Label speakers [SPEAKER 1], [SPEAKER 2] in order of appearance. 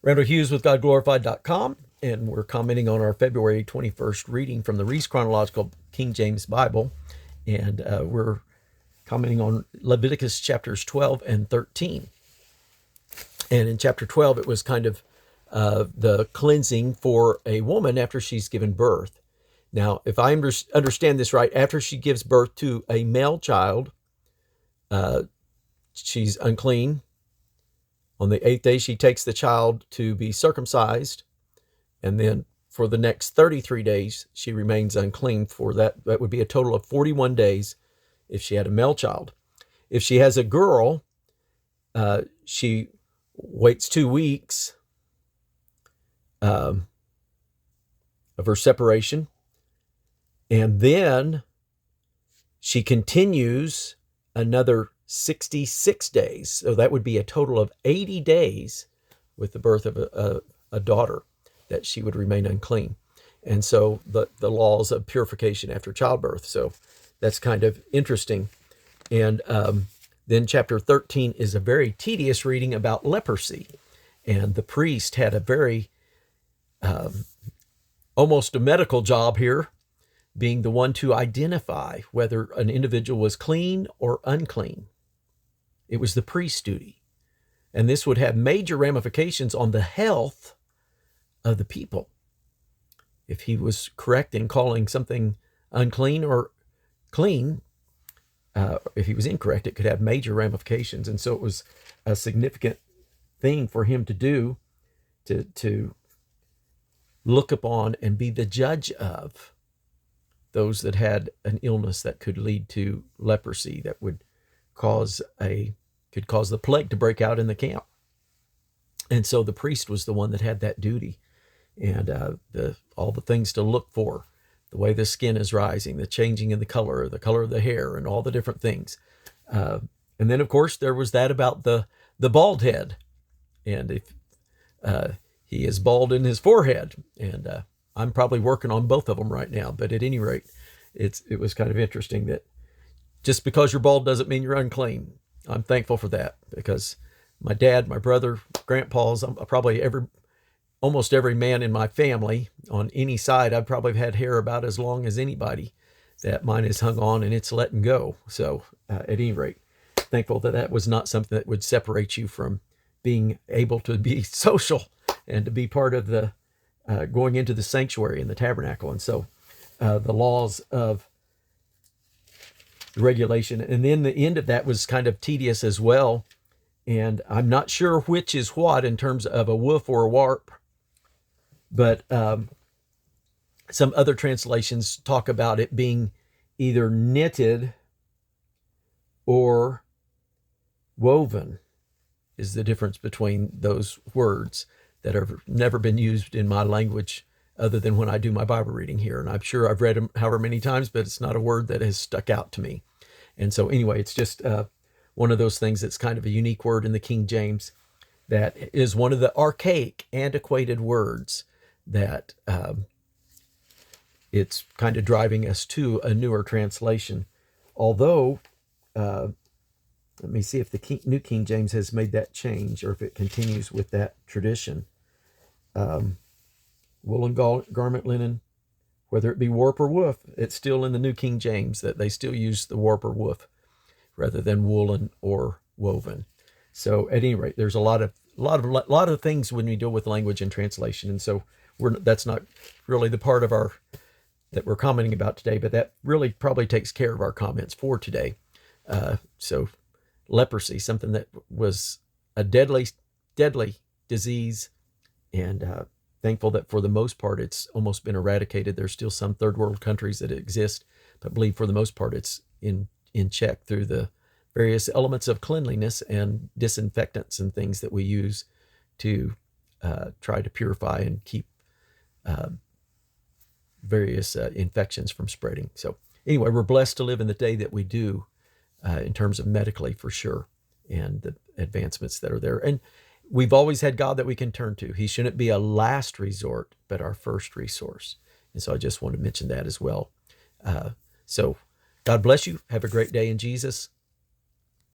[SPEAKER 1] Randall Hughes with GodGlorified.com, and we're commenting on our February 21st reading from the Reese Chronological King James Bible, and we're commenting on Leviticus chapters 12 and 13. And in chapter 12, it was kind of the cleansing for a woman after she's given birth. Now, if I understand this right, after she gives birth to a male child, she's unclean. On the 8th day, she takes the child to be circumcised, and then for the next 33 days, she remains unclean for that. That would be a total of 41 days if she had a male child. If she has a girl, she waits 2 weeks of her separation, and then she continues another 66 days. So that would be a total of 80 days with the birth of a daughter that she would remain unclean. And so the laws of purification after childbirth. So that's kind of interesting. And then chapter 13 is a very tedious reading about leprosy. And the priest had a very almost a medical job here, being the one to identify whether an individual was clean or unclean. It was the priest's duty. And this would have major ramifications on the health of the people. If he was correct in calling something unclean or clean, if he was incorrect, it could have major ramifications. And so it was a significant thing for him to do, to look upon and be the judge of those that had an illness that could lead to leprosy, that would could cause the plague to break out in the camp. And so the priest was the one that had that duty, and all the things to look for, the way the skin is rising, the changing in the color of the hair, and all the different things. And then, of course, there was that about the bald head, and if he is bald in his forehead, and I'm probably working on both of them right now. But at any rate, it was kind of interesting that just because you're bald doesn't mean you're unclean. I'm thankful for that, because my dad, my brother, grandpas, probably almost every man in my family on any side, I've probably had hair about as long as anybody. That mine is hung on and it's letting go. So at any rate, thankful that was not something that would separate you from being able to be social and to be part of the going into the sanctuary and the tabernacle. And so the laws of regulation. And then the end of that was kind of tedious as well. And I'm not sure which is what in terms of a woof or a warp, but some other translations talk about it being either knitted or woven, is the difference between those words that have never been used in my language other than when I do my Bible reading here. And I'm sure I've read them however many times, but it's not a word that has stuck out to me. And so anyway, it's just one of those things that's kind of a unique word in the King James, that is one of the archaic, antiquated words that it's kind of driving us to a newer translation. Although, let me see if the New King James has made that change, or if it continues with that tradition. Woolen garment, linen, whether it be warp or woof, it's still in the New King James that they still use the warp or woof rather than woolen or woven. So at any rate, there's a lot of things when we deal with language and translation, and so that's not really the part of that we're commenting about today, but that really probably takes care of our comments for today. So leprosy, something that was a deadly disease, and thankful that for the most part it's almost been eradicated. There's still some third world countries that exist, but I believe for the most part it's in check through the various elements of cleanliness and disinfectants and things that we use to try to purify and keep various infections from spreading. So anyway, we're blessed to live in the day that we do, in terms of medically, for sure, and the advancements that are there. And we've always had God that we can turn to. He shouldn't be a last resort, but our first resource. And so I just want to mention that as well. So God bless you. Have a great day in Jesus.